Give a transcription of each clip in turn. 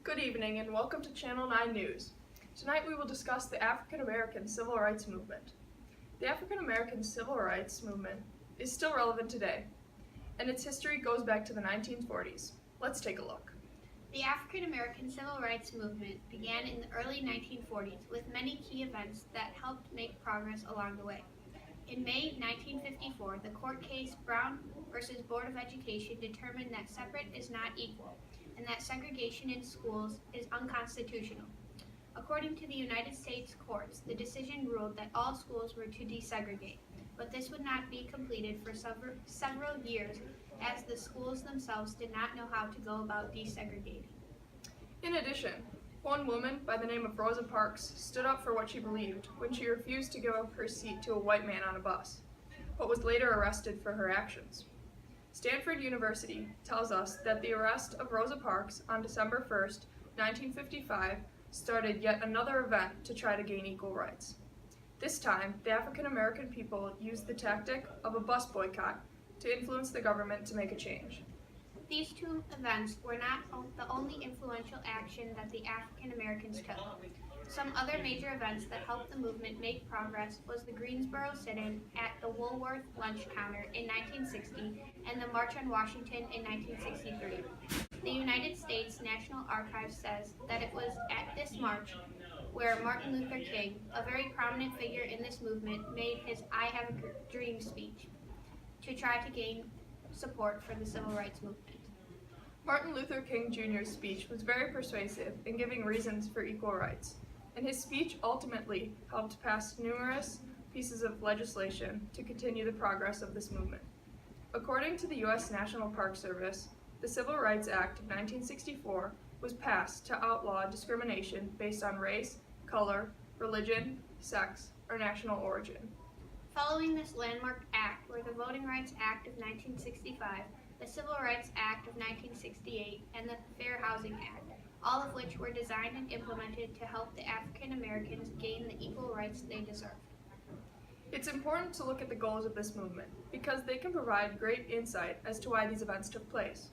Good evening and welcome to Channel 9 News. Tonight we will discuss the African American Civil Rights Movement. The African American Civil Rights Movement is still relevant today, and its history goes back to the 1940s. Let's take a look. The African American Civil Rights Movement began in the early 1940s with many key events that helped make progress along the way. In May 1954, the court case Brown v. Board of Education determined that separate is not equal, and that segregation in schools is unconstitutional. According to the United States courts, the decision ruled that all schools were to desegregate, but this would not be completed for several years as the schools themselves did not know how to go about desegregating. In addition, one woman by the name of Rosa Parks stood up for what she believed when she refused to give up her seat to a white man on a bus, but was later arrested for her actions. Stanford University tells us that the arrest of Rosa Parks on December 1st, 1955 started yet another event to try to gain equal rights. This time, the African American people used the tactic of a bus boycott to influence the government to make a change. These two events were not the only influential action that the African Americans took. Some other major events that helped the movement make progress was the Greensboro sit-in at the Woolworth lunch counter in 1960 and the March on Washington in 1963. The United States National Archives says that it was at this march where Martin Luther King, a very prominent figure in this movement, made his I Have a Dream speech to try to gain support for the civil rights movement. Martin Luther King Jr.'s speech was very persuasive in giving reasons for equal rights, and his speech ultimately helped pass numerous pieces of legislation to continue the progress of this movement. According to the U.S. National Park Service, the Civil Rights Act of 1964 was passed to outlaw discrimination based on race, color, religion, sex, or national origin. Following this landmark act were the Voting Rights Act of 1965, the Civil Rights Act of 1968, and the Fair Housing Act, all of which were designed and implemented to help the African Americans gain the equal rights they deserved. It's important to look at the goals of this movement because they can provide great insight as to why these events took place.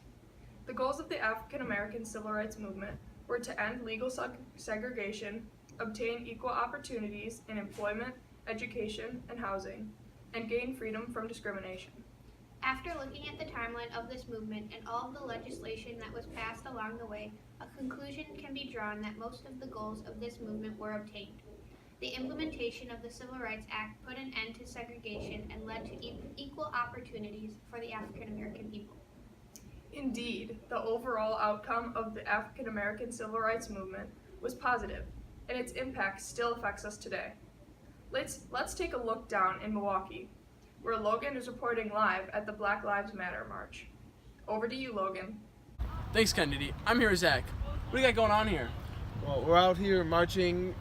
The goals of the African American Civil Rights Movement were to end legal segregation, obtain equal opportunities in employment, education, and housing, and gain freedom from discrimination. After looking at the timeline of this movement and all of the legislation that was passed along the way, a conclusion can be drawn that most of the goals of this movement were obtained. The implementation of the Civil Rights Act put an end to segregation and led to equal opportunities for the African American people. Indeed, the overall outcome of the African American Civil Rights Movement was positive, and its impact still affects us today. Let's take a look down in Milwaukee, where Logan is reporting live at the Black Lives Matter march. Over to you, Logan. Thanks, Kennedy. I'm here with Zach. What do you got going on here? Well, we're out here marching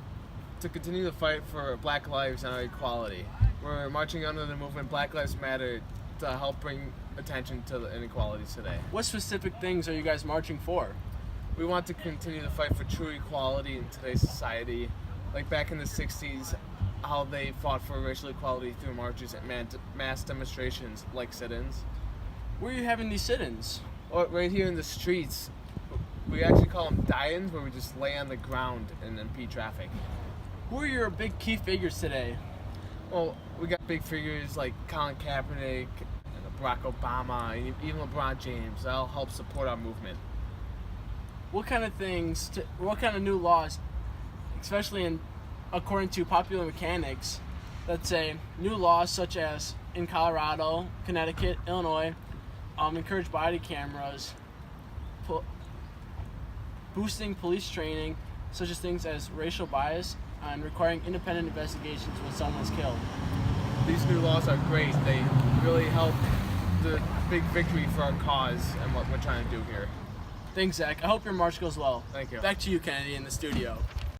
to continue the fight for Black lives and equality. We're marching under the movement Black Lives Matter to help bring attention to the inequalities today. What specific things are you guys marching for? We want to continue the fight for true equality in today's society. Like back in the 60s, how they fought for racial equality through marches and mass demonstrations like sit-ins. Where are you having these sit-ins? Right here in the streets. We actually call them die-ins, where we just lay on the ground and impede traffic. Who are your big key figures today? Well, we got big figures like Colin Kaepernick, and Barack Obama, and even LeBron James. That'll help support our movement. What kind of new laws, especially according to Popular Mechanics, let's say new laws such as in Colorado, Connecticut, Illinois, encourage body cameras, boosting police training, such as things as racial bias, and requiring independent investigations when someone's killed. These new laws are great. They really help the big victory for our cause and what we're trying to do here. Thanks, Zach. I hope your march goes well. Thank you. Back to you, Kennedy, in the studio.